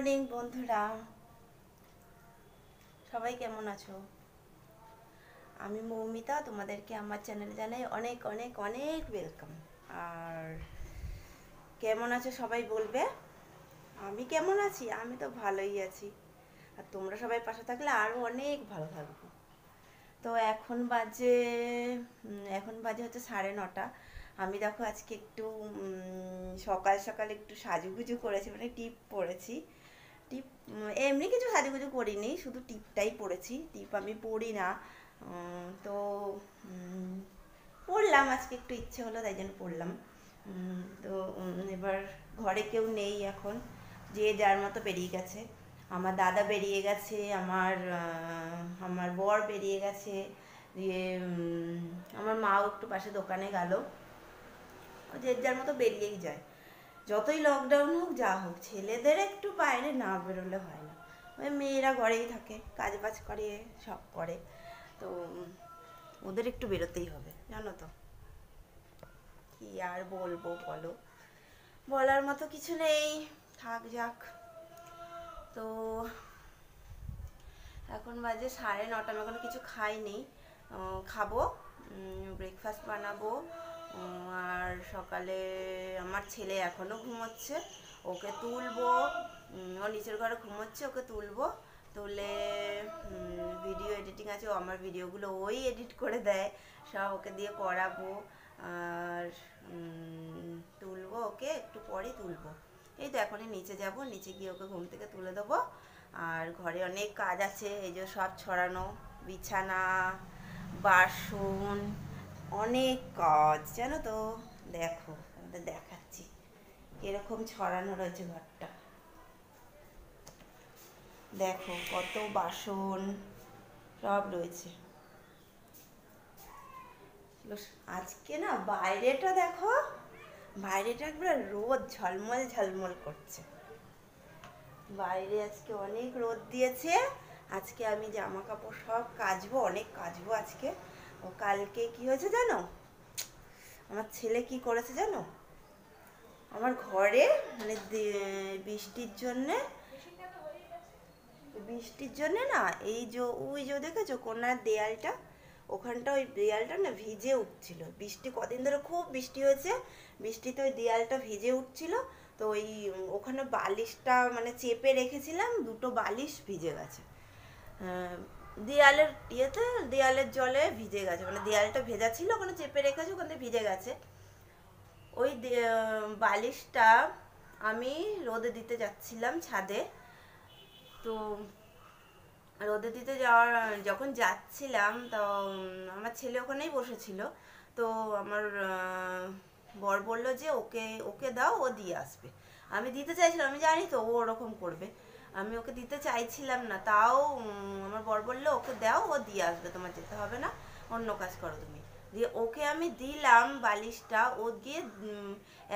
Morning বন্ধুরা, সবাই কেমন আছো? আমি মৌমিতা, তোমাদেরকে আমার চ্যানেলে জানাই অনেক অনেক অনেক ওয়েলকাম। আর কেমন আছো সবাই বলবে। আমি কেমন আছি? আমি তো ভালোই আছি। আর তোমরা সবাই পাশে থাকলে আরও অনেক ভালো থাকবো। তো এখন বাজে হচ্ছে 9:30। আমি দেখো আজকে একটু সকাল সকাল একটু সাজুগুজু করেছি, মানে টিপ পরেছি। টিপ এমনি কিছু সাজুগুজু করিনি, শুধু টিপটাই পরেছি। টিপ আমি পরি না। তো পরলাম, আজকে একটু ইচ্ছে হলো তাই জন্য পরলাম। তো এবার ঘরে কেউ নেই এখন, যে যার মতো বেরিয়ে গেছে। আমার দাদা বেরিয়ে গেছে, আমার বর বেরিয়ে গেছে, দিয়ে আমার মাও একটু পাশে দোকানে গেল। যে যার মতো বেরিয়েই যায়। যতই লকডাউন হোক যা হোক, ছেলেদের একটু বাইরে না বেরোলে হয় না। ওই মেয়েরা ঘরেই থাকে, কাজ বাজ করে, সব করে। তো ওদের একটু বেরোতেই হবে, জানো তো। কি আর বলবো বলো, বলার মতো কিছু নেই, থাক যাক। তো এখন বাজে 9:30, আমি এখনো কিছু খাইনি। খাবো, ব্রেকফাস্ট বানাবো। আর সকালে আমার ছেলে এখনো ঘুমোচ্ছে, ওকে তুলবো। ও নিচের ঘরে ঘুমোচ্ছে, ওকে তুলবো। তুলে ভিডিও এডিটিং আছে, ও আমার ভিডিওগুলো ওই এডিট করে দেয়, সব ওকে দিয়ে করাবো। আর তুলবো ওকে, একটু পরেই তুলবো। এই তো এখনই নিচে যাব, নিচে গিয়ে ওকে ঘুম থেকে তুলে দেবো। আর ঘরে অনেক কাজ আছে, এই যে সব ছড়ানো, বিছানা, বাসন, অনেক কাজ, জানো তো। দেখো, আমাদের দেখাচ্ছি এরকম ছড়ানো রয়েছে ঘরটা। দেখো কত বাসন সব রয়েছে। আজকে না বাইরেটা দেখো, বাইরেটা একবার রোদ ঝলমল ঝলমল করছে। বাইরে আজকে অনেক রোদ দিয়েছে। আজকে আমি জামা কাপড় সব কাচবো, অনেক কাচবো আজকে। ও কালকে কি হয়েছে জানো, আমার ছেলে কি করেছে জানো, আমার ঘরে মানে বৃষ্টির জন্যে না, এই যে ওই যে দেখেছো কোনার দেয়ালটা, ওখানটা ওই দেয়ালটা না ভিজে উঠছিল। বৃষ্টি কদিন ধরে খুব বৃষ্টি হয়েছে, বৃষ্টিতে ওই দেয়ালটা ভিজে উঠছিল। তো ওই ওখানে বালিশটা মানে চেপে রেখেছিলাম, দুটো বালিশ ভিজে গেছে। দেয়ালের ইয়েতে, দেয়ালের জলে ভিজে গেছে, মানে দেয়ালটা ভেজা ছিল, ওখানে চেপে রেখেছি, ওখানে ভিজে গেছে। ওই বালিশটা আমি রোদে দিতে যাচ্ছিলাম ছাদে। তো রোদে দিতে যাওয়ার যখন যাচ্ছিলাম, তো আমার ছেলে ওখানেই বসেছিল। তো আমার বর বলল যে ওকে ওকে দাও, ও দিয়ে আসবে। আমি দিতে চাইছিলাম, আমি জানি তো ও ওরকম করবে। আমি ওকে দিতে চাইছিলাম না, তাও আমার বর বললো ওকে দাও, ও দিয়ে আসবে, তোমার যেতে হবে না, অন্য কাজ করো তুমি। দিয়ে ওকে আমি দিলাম বালিশটা, ও গিয়ে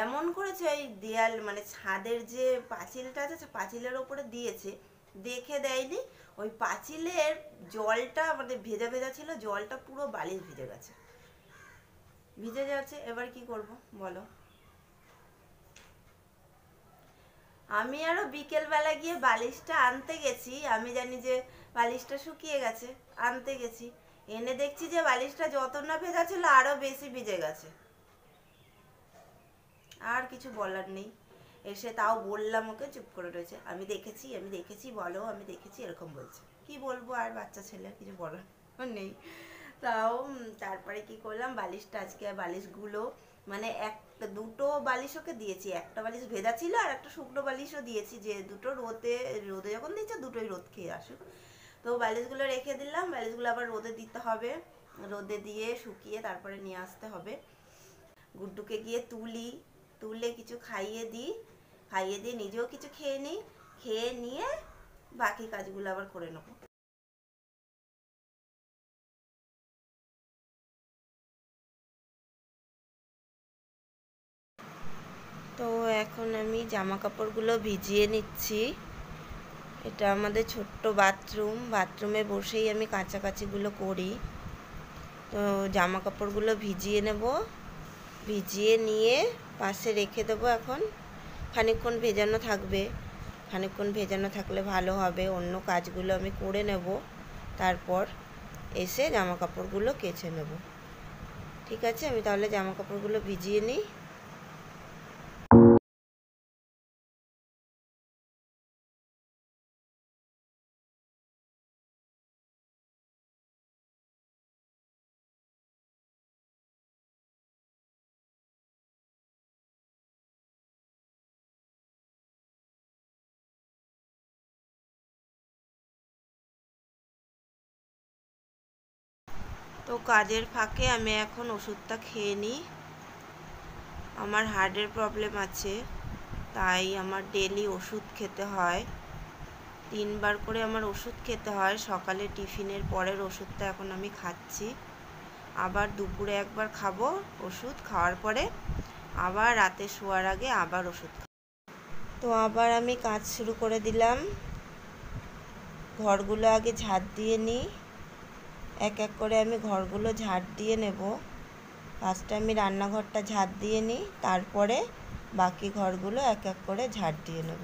এমন করেছে ওই দেয়াল মানে ছাদের যে পাঁচিলটা আছে, পাঁচিলের ওপরে দিয়েছে, দেখে দেয়নি। ওই পাঁচিলের জলটা আমাদের ভেজা ভেজা ছিল, জলটা পুরো বালিশ ভিজে গেছে, ভিজে যাচ্ছে। এবার কি করব বলো। আমি আরো বিকেল বেলা গিয়ে বালিশটা আনতে গেছি, আমি জানি যে বালিশটা শুকিয়ে গেছে, আনতে গেছি, এনে দেখছি যে বালিশটা যত না ভেজা ছিল আরো বেশি ভিজে গেছে। আর কিছু বলার নেই, এসে তাও বললাম, ওকে চুপ করে রয়েছে। আমি দেখেছি বলো, আমি দেখেছি, এরকম বলছে। কি বলবো আর, বাচ্চা ছেলে, কিছু বলার নেই। তাও তারপরে কি করলাম, বালিশটা আজকে বালিশগুলো মানে একটা দুটো বালিশ ওকে দিয়েছি, একটা বালিশ ভেজা ছিল আর একটা শুকনো বালিশও দিয়েছি, যে দুটো রোদে রোদে যখন দিচ্ছে দুটোই রোদ খেয়ে আসুক। তো বালিশগুলো রেখে দিলাম, বালিশগুলো আবার রোদে দিতে হবে, রোদে দিয়ে শুকিয়ে তারপরে নিয়ে আসতে হবে। গুড্ডুকে গিয়ে তুলে কিছু খাইয়ে দিই, খাইয়ে দিয়ে নিজেও কিছু খেয়ে নিই, খেয়ে নিয়ে বাকি কাজগুলো আবার করে নেবো। তো এখন আমি জামা কাপড়গুলো ভিজিয়ে নিচ্ছি। এটা আমাদের ছোট্ট বাথরুমে বসেই আমি কাচাকাচিগুলো করি। তো জামা কাপড়গুলো ভিজিয়ে নেব, ভিজিয়ে নিয়ে পাশে রেখে দেবো। এখন খানিকক্ষণ ভেজানো থাকবে, খানিকক্ষণ ভেজানো থাকলে ভালো হবে। অন্য কাজগুলো আমি করে নেব, তারপর এসে জামা কাপড়গুলো কেচে নেব। ঠিক আছে, আমি তাহলে জামা কাপড়গুলো ভিজিয়ে নিই। তো কাজের ফাঁকে আমি এখন ওষুধটা খেয়ে নিই। আমার হার্টের প্রবলেম আছে, তাই আমার ডেলি ওষুধ খেতে হয়। 3 বার করে আমার ওষুধ খেতে হয়। সকালে টিফিনের পরের ওষুধটা এখন আমি খাচ্ছি, আবার দুপুরে একবার খাবো ওষুধ, খাওয়ার পরে আবার রাতে শোয়ার আগে আবার ওষুধ। তো আবার আমি কাজ শুরু করে দিলাম। ঘরগুলো আগে ঝাড় দিয়ে নিই। এক এক করে আমি ঘরগুলো ঝাড় দিয়ে নেব। ফার্স্টে আমি রান্নাঘরটা ঝাড় দিয়ে নিই, তারপরে বাকি ঘরগুলো এক এক করে ঝাড় দিয়ে নেব।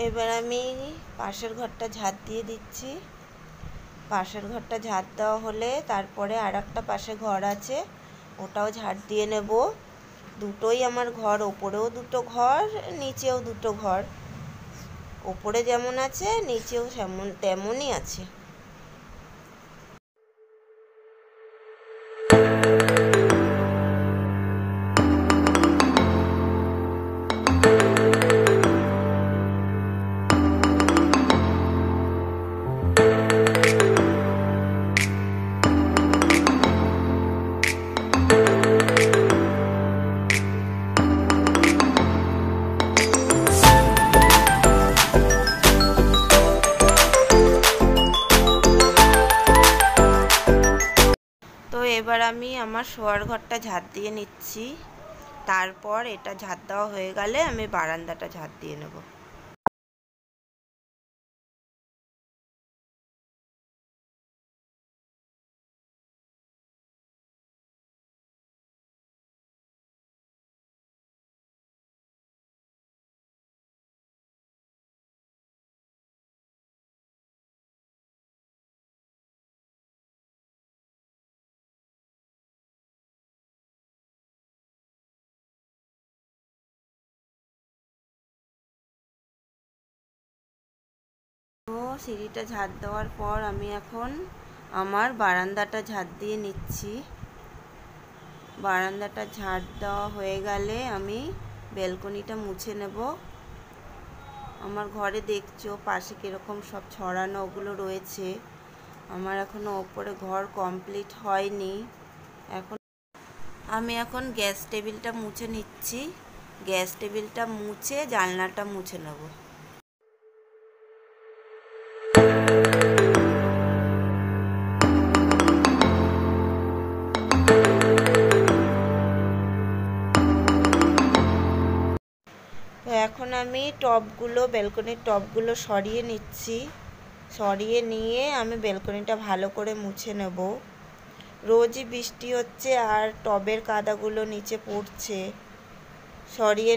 এবার আমি পাশের ঘরটা ঝাড় দিয়ে দিচ্ছি। পাশের ঘরটা ঝাড় দেওয়া হলে তারপরে আর একটা পাশে ঘর আছে, ওটাও ঝাড় দিয়ে নেব। দুটোই আমার ঘর, ওপরেও দুটো ঘর, নিচেও দুটো ঘর। ওপরে যেমন আছে নিচেও তেমনই আছে। এবার আমি আমার শোয়ার ঘরটা ঝাড় দিয়ে নিচ্ছি। তারপর এটা ঝাড় দেওয়া হয়ে গেলে আমি বারান্দাটা ঝাড় দিয়ে নেব। তো সিঁড়িটা ঝাড় দেওয়ার পর আমি এখন আমার বারান্দাটা ঝাড় দিয়ে নিচ্ছি। বারান্দাটা ঝাড় দেওয়া হয়ে গেলে আমি ব্যালকনিটা মুছে নেব। আমার ঘরে দেখছো পাশে কীরকম সব ছড়ানো ওগুলো রয়েছে। আমার এখনও ওপরে ঘর কমপ্লিট হয়নি। আমি এখন গ্যাস টেবিলটা মুছে নিচ্ছি। গ্যাস টেবিলটা মুছে জানলাটা মুছে নেব। তো এখন আমি ব্যালকনির টবগুলো সরিয়ে নিচ্ছি। সরিয়ে নিয়ে আমি ব্যালকনিটা ভালো করে মুছে নেব। রোজই বৃষ্টি হচ্ছে আর টবের কাদাগুলো নিচে পড়ছে, সরিয়ে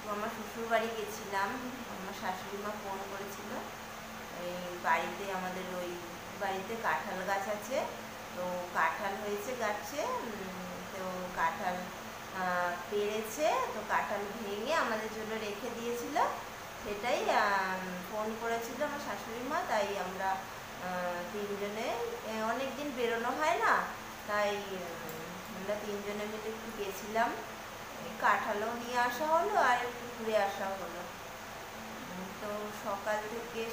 একটু আমার শ্বশুর বাড়ি গেছিলাম। আমার শাশুড়ি মা ফোন করেছিল, এই বাড়িতে আমাদের ওই বাড়িতে কাঁঠাল গাছ আছে, তো কাঁঠাল হয়েছে গাছে, তো কাঁঠাল পেরেছে, তো কাঁঠাল ভেঙে আমাদের জন্য রেখে দিয়েছিল, সেটাই ফোন করেছিল আমার শাশুড়ি মা। তাই আমরা তিনজনে, অনেক দিন বেরোনো হয় না, তাই আমরা তিনজনে মিলে একটু গেছিলাম। কাঁঠালও নিয়ে আসা হলো আর একটু ঘুরে আসা হলো। তো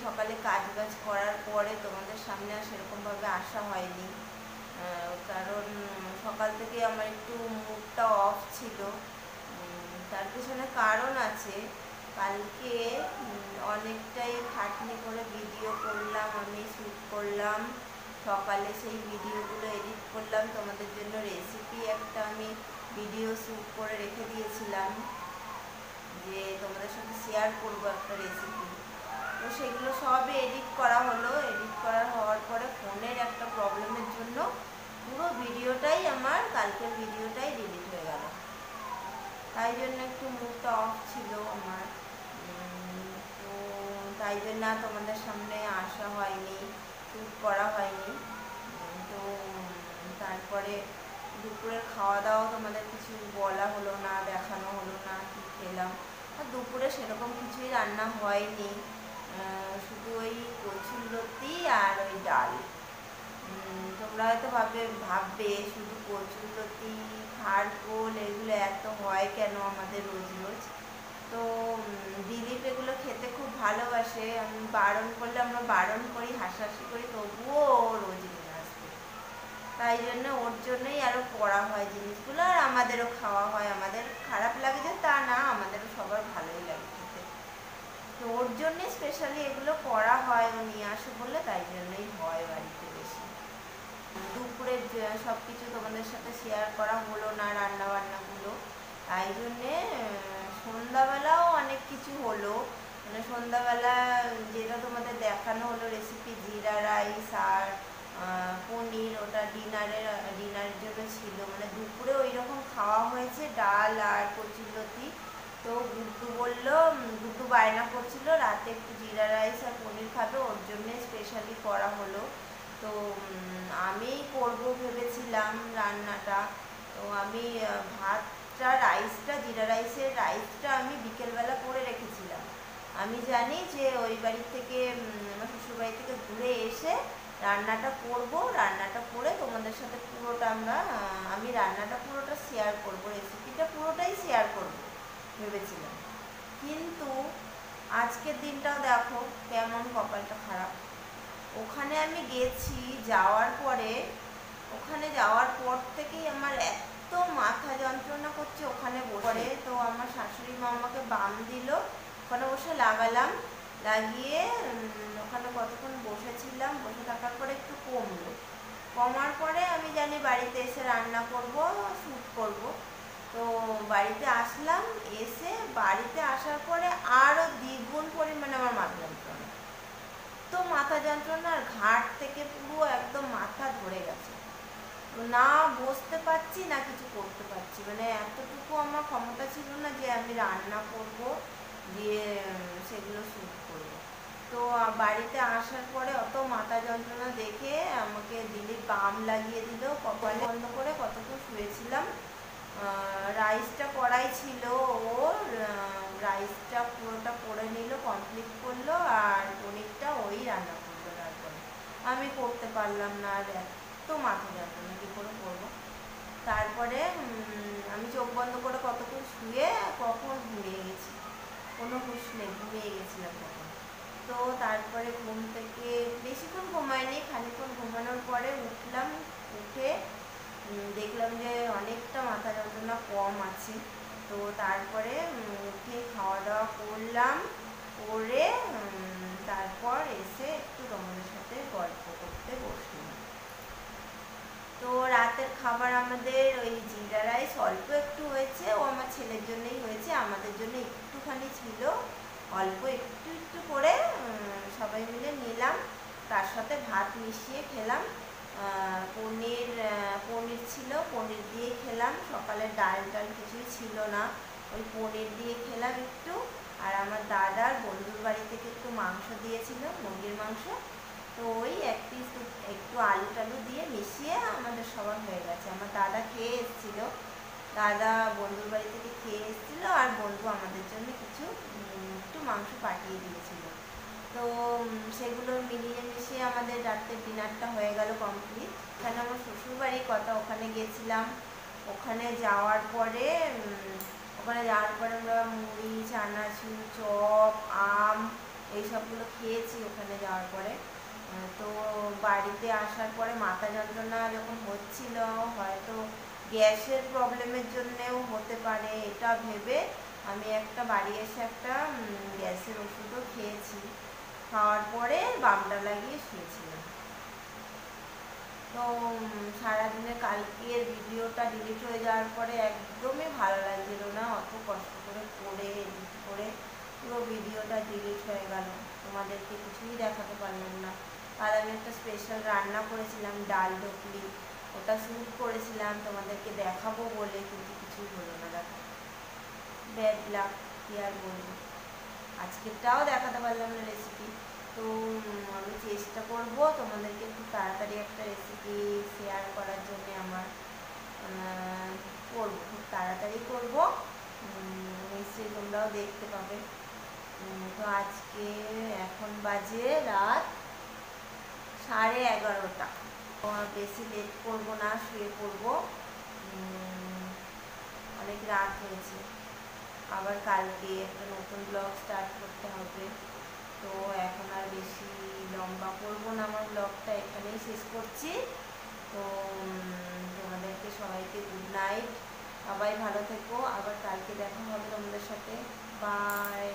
সকালে কাজ বাজ করার পরে তোমাদের সামনে আর সেরকমভাবে আসা হয়নি, কারণ সকাল থেকে আমার একটু মুডটা অফ ছিল। তার পেছনে কারণ আছে। কালকে অনেকটাই খাটনি করে ভিডিও করলাম, আমি শ্যুট করলাম, সকালে সেই ভিডিওগুলো এডিট করলাম, তোমাদের জন্য রেসিপি একটা আমি ভিডিও শ্যুট করে রেখে দিয়েছিলাম যে তোমাদের সাথে শেয়ার করবো একটা রেসিপি। তো সেগুলো সবই এডিট করা হলো। এডিট হওয়ার পরে ফোনের একটা প্রবলেমের জন্য পুরো ভিডিওটাই আমার, কালকের ভিডিওটাই ডিলিট হয়ে গেল। তাই জন্য একটু মুডটা অফ ছিল আমার। তো তাই জন্য তোমাদের সামনে আসা হয়নি, শ্যুট করা হয়নি। তো তারপরে দুপুরের খাওয়া দাওয়া তোমাদের কিছু বলা হলো না, দেখানো হলো না কি খেলাম। আর দুপুরে সেরকম কিছুই রান্না হয়নি, শুধু ওই কচুরলতি আর ওই ডাল। তোমরা হয়তো ভাববে শুধু কচুরলতি, খারকোল এগুলো এত হয় কেন আমাদের রোজ রোজ। তো দিলীপ এগুলো খেতে খুব ভালোবাসে, আমি বারণ করলে আমরা বারণ করি, হাসাহাসি করি, তবুও রোজ নিয়ে আসবে। তাই জন্য ওর জন্যই আরও করা হয় জিনিসগুলো, আর আমাদেরও খাওয়া হয়। আমাদের খারাপ লাগে যে তা না, আমাদেরও সবার ভালোই লাগে খেতে। তো ওর জন্যে স্পেশালি এগুলো করা হয়, ও নিয়ে আসে বলে, তাই জন্যই হয় বাড়িতে বেশি। দুপুরে সব কিছু তোমাদের সাথে শেয়ার করা হলো না, রান্না বান্নাগুলো। তাই জন্যে সন্ধ্যাবেলাও অনেক কিছু হলো, মানে সন্ধ্যাবেলা যেটা তোমাদের দেখানো হলো রেসিপি, জিরা রাইস আর পনির, ওটা ডিনারের জন্য ছিল। মানে দুপুরে ওই রকম খাওয়া হয়েছে, ডাল আর কচুরলতি। তো গুড্ডু বায়না করছিল রাতে একটু জিরা রাইস আর পনির খাবে, ওর জন্যে স্পেশালি করা হলো। তো আমি করব ভেবেছিলাম রান্নাটা। তো আমি রাইসটা, জিরা রাইসের রাইসটা আমি বিকেলবেলা করে রেখেছিলাম। আমি জানি যে ওই বাড়ি থেকে, আমার শ্বশুরবাড়ি থেকে ঘুরে এসে রান্নাটা করব, রান্নাটা করে তোমাদের সাথে পুরোটা আমি রান্নাটা পুরোটা শেয়ার করব, রেসিপিটা পুরোটাই শেয়ার করব ভেবেছিলাম। কিন্তু আজকের দিনটাও দেখো কেমন কপালটা খারাপ। ওখানে আমি গেছি, ওখানে যাওয়ার পর থেকেই আমার এত মাথা যন্ত্রণা করছে ওখানে বসে। তো আমার শাশুড়ি মা আমাকে বাম দিল, ওখানে বসে লাগালাম, লাগিয়ে ওখানে কতক্ষণ বসেছিলাম, বসে থাকার পরে একটু কমার পরে আমি জানি বাড়িতে এসে রান্না করব, শ্যুট করব। তো বাড়িতে আসলাম, বাড়িতে আসার পরে আরও দ্বিগুণ পরিমাণে আমার মাথা যন্ত্রণা। তো মাথা যন্ত্রণার ঘাট থেকে পুরো একদম মাথা ধরে গেছে, না বসতে পারছি না কিছু করতে পারছি, মানে এতটুকু আমার ক্ষমতা ছিল না যে আমি রান্না করব, দিয়ে সেগুলো শ্যুট করব। তো বাড়িতে আসার পরে অত মাথা যন্ত্রণা দেখে আমাকে দিলীপ বাম লাগিয়ে দিল, কপালে বন্ধ করে কতক্ষণ শুয়েছিলাম। রাইসটা করাই ছিল, ওর রাইসটা পুরোটা করে নিল, কমপ্লিট করলো, আর পনিরটা ওই রান্না করলো। তারপরে আমি করতে পারলাম না, আর এত মাথা যন্ত্রণা কী করে করবো। তারপরে আমি চোখ বন্ধ করে কতক্ষণ শুয়ে কখন ঘুমিয়ে গেছি, কোনো হুঁশ নেই, ঘুমিয়ে গেছিলাম তখন। তো তারপরে ঘুম থেকে বেশিক্ষণ ঘুমাইনি, খানিকক্ষণ ঘুমানোর পরে উঠলাম, উঠে দেখলাম যে অনেকটা মাথা যন্ত্রণা কম আছে। তো তারপরে উঠে খাওয়া দাওয়া করলাম, করে তারপর এসে একটু তোমাদের সাথে গল্প করতে বসলাম। তো রাতের খাবার আমাদের ওই জিরা রাইস অল্প একটু হয়েছে, ও আমার ছেলের জন্যই হয়েছে, আমাদের জন্য একটুখানি ছিল, অল্প একটু একটু করে সবাই মিলে নিলাম, তার সাথে ভাত মিশিয়ে খেলাম। পনির ছিল, পনির দিয়ে খেলাম। সকালে ডাল কিছুই ছিল না, ওই পনির দিয়ে খেলাম একটু। আর আমার দাদার বন্ধুর বাড়ি থেকে একটু মাংস দিয়েছিল, মুরগির মাংস, তো ওই এক পিস একটু আলু টালু দিয়ে মিশিয়ে আমাদের সবার হয়ে গেছে। আমার দাদা খেয়ে এসেছিল, দাদা বন্ধুর বাড়ি থেকে খেয়ে এসেছিলো, আর বন্ধু আমাদের জন্য কিছু একটু মাংস পাঠিয়ে দিয়েছিল। তো সেগুলো মিলিয়ে মিশিয়ে আমাদের রাত্রের ডিনারটা হয়ে গেল কমপ্লিট। এখানে আমার শ্বশুরবাড়ি কথা, ওখানে গেছিলাম। ওখানে যাওয়ার পরে আমরা মুড়ি, চানাচুর, চপ, আম এইসবগুলো খেয়েছি ওখানে যাওয়ার পরে। তো বাড়িতে আসার পরে মাথা যন্ত্রণা যখন হচ্ছিল, হয়তো গ্যাসের প্রবলেমের জন্যেও হতে পারে, এটা ভেবে আমি বাড়ি এসে একটা গ্যাসের ওষুধও খেয়েছি। খাওয়ার পরে বামটা লাগিয়ে শুয়েছিলাম। তো সারাদিনে কালকের ভিডিওটা ডিলিট হয়ে যাওয়ার পরে একদমই ভালো লাগছিল না, অত কষ্ট করে এডিট করে পুরো ভিডিওটা ডিলিট হয়ে গেল, তোমাদেরকে কিছুই দেখাতে পারলাম না। আর আমি একটা স্পেশাল রান্না করেছিলাম, ডাল ঢোকলি, ওটা শ্যুট করেছিলাম তোমাদেরকে দেখাবো বলে, কিন্তু কিছুই হলো না দেখা। ব্যাড লাক, কি আর বলবো। আজকেরটাও দেখাতে পারলাম না রেসিপি। তো আমি চেষ্টা করব তোমাদেরকে খুব তাড়াতাড়ি একটা রেসিপি শেয়ার করার জন্য। আমার করবো, খুব তাড়াতাড়ি করব, নিশ্চয়ই তোমরাও দেখতে পাবে। তো আজকে এখন বাজে রাত 11:30। বেশি লেট করবো না, শুয়ে পড়বো, অনেক রাত হয়েছে। আবার কালকে একটা নতুন ব্লগ স্টার্ট করতে হবে। তো এখন আর বেশি লম্বা করবো না, আমার ব্লগটা এখানেই শেষ করছি। তো তোমাদেরকে সবাইকে গুড নাইট, সবাই ভালো থেকো, আবার কালকে দেখা হবে তোমাদের সাথে। বাই।